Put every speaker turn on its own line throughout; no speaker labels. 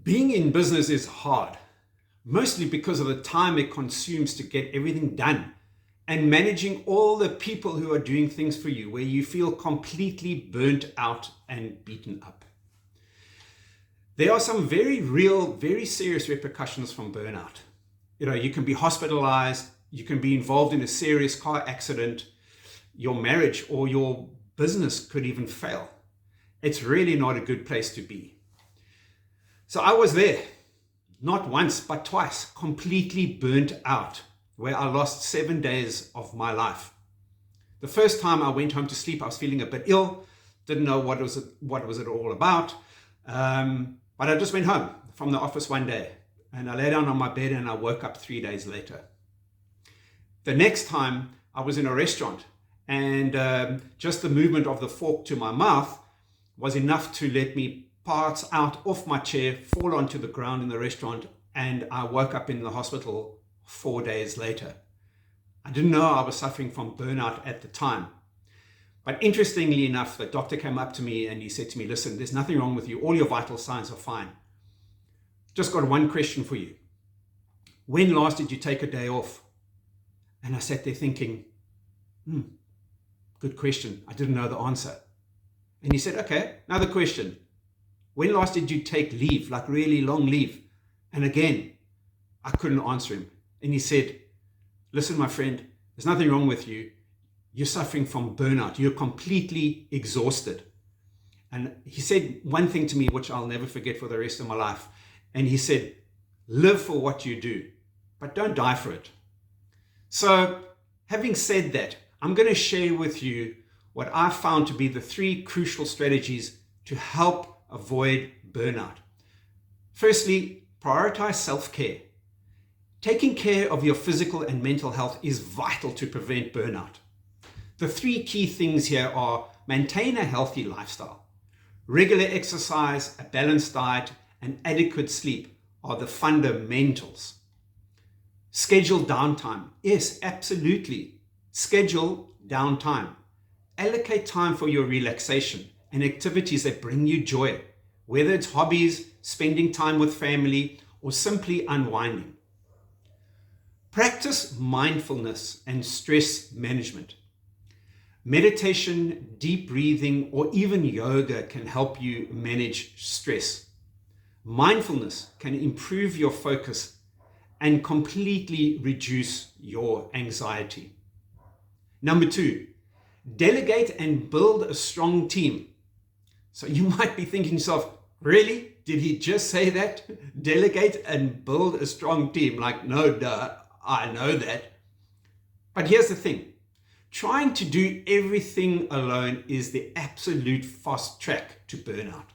Being in business is hard, mostly because of the time it consumes to get everything done and managing all the people who are doing things for you, where you feel completely burnt out and beaten up. There are some very real, very serious repercussions from burnout. You can be hospitalized, you can be involved in a serious car accident, your marriage or your business could even fail. It's really not a good place to be. So I was there, not once, but twice, completely burnt out, where I lost 7 days of my life. The first time I went home to sleep, I was feeling a bit ill, didn't know what was it all about. But I just went home from the office one day and I lay down on my bed and I woke up 3 days later. The next time I was in a restaurant and just the movement of the fork to my mouth was enough to let me pass out off my chair, fall onto the ground in the restaurant, and I woke up in the hospital 4 days later. I didn't know I was suffering from burnout at the time. But interestingly enough, the doctor came up to me and he said to me, listen, there's nothing wrong with you. All your vital signs are fine. Just got one question for you. When last did you take a day off? And I sat there thinking, good question. I didn't know the answer. And he said, okay, another question. When last did you take leave, like really long leave? And again, I couldn't answer him. And he said, listen, my friend, there's nothing wrong with you. You're suffering from burnout. You're completely exhausted. And he said one thing to me, which I'll never forget for the rest of my life. And he said, live for what you do, but don't die for it. So having said that, I'm going to share with you what I found to be the 3 crucial strategies to help avoid burnout. Firstly, prioritize self-care. Taking care of your physical and mental health is vital to prevent burnout. The 3 key things here are maintain a healthy lifestyle. Regular exercise, a balanced diet, and adequate sleep are the fundamentals. Schedule downtime. Yes, absolutely. Schedule downtime. Allocate time for your relaxation and activities that bring you joy, whether it's hobbies, spending time with family, or simply unwinding. Practice mindfulness and stress management. Meditation, deep breathing, or even yoga can help you manage stress. Mindfulness can improve your focus and completely reduce your anxiety. Number 2, delegate and build a strong team. So you might be thinking to yourself, really? Did he just say that? Delegate and build a strong team. Like, no, duh, I know that. But here's the thing. Trying to do everything alone is the absolute fast track to burnout.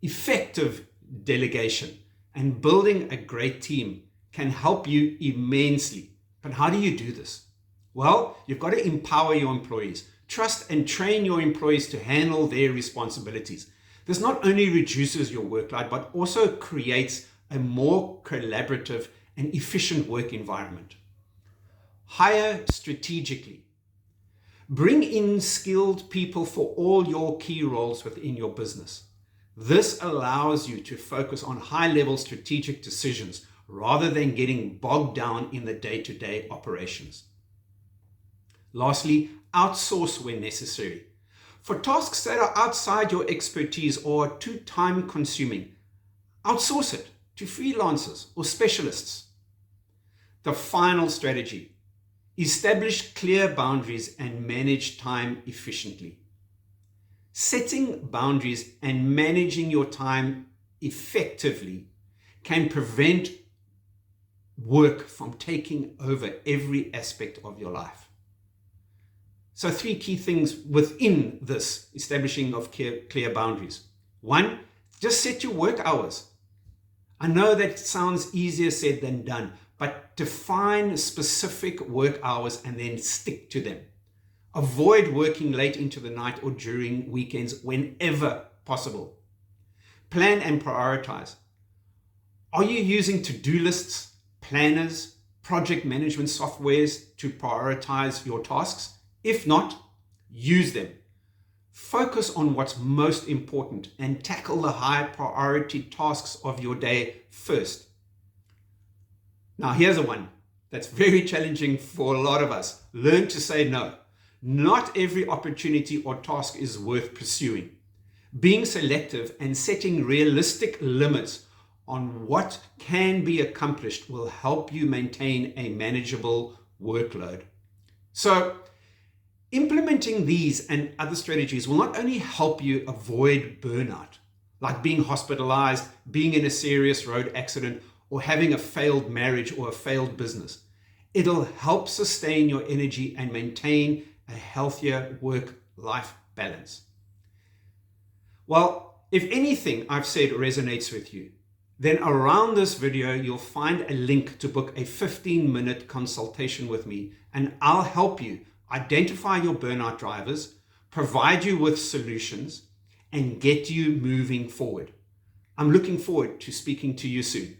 Effective delegation and building a great team can help you immensely. But how do you do this? Well, you've got to empower your employees. Trust and train your employees to handle their responsibilities. This not only reduces your workload, but also creates a more collaborative and efficient work environment. Hire strategically. Bring in skilled people for all your key roles within your business. This allows you to focus on high-level strategic decisions rather than getting bogged down in the day-to-day operations. Lastly, outsource when necessary. For tasks that are outside your expertise or are too time-consuming, outsource it to freelancers or specialists. The final strategy: establish clear boundaries and manage time efficiently. Setting boundaries and managing your time effectively can prevent work from taking over every aspect of your life. So 3 key things within this establishing of clear boundaries. 1, just set your work hours. I know that sounds easier said than done, but define specific work hours and then stick to them. Avoid working late into the night or during weekends whenever possible. Plan and prioritize. Are you using to-do lists, planners, project management softwares to prioritize your tasks? If not, use them. Focus on what's most important and tackle the high priority tasks of your day first. Now, here's a one that's very challenging for a lot of us. Learn to say no. Not every opportunity or task is worth pursuing. Being selective and setting realistic limits on what can be accomplished will help you maintain a manageable workload. So, implementing these and other strategies will not only help you avoid burnout, like being hospitalized, being in a serious road accident, or having a failed marriage or a failed business. It'll help sustain your energy and maintain a healthier work-life balance. Well, if anything I've said resonates with you, then around this video, you'll find a link to book a 15-minute consultation with me, and I'll help you identify your burnout drivers, provide you with solutions, and get you moving forward. I'm looking forward to speaking to you soon.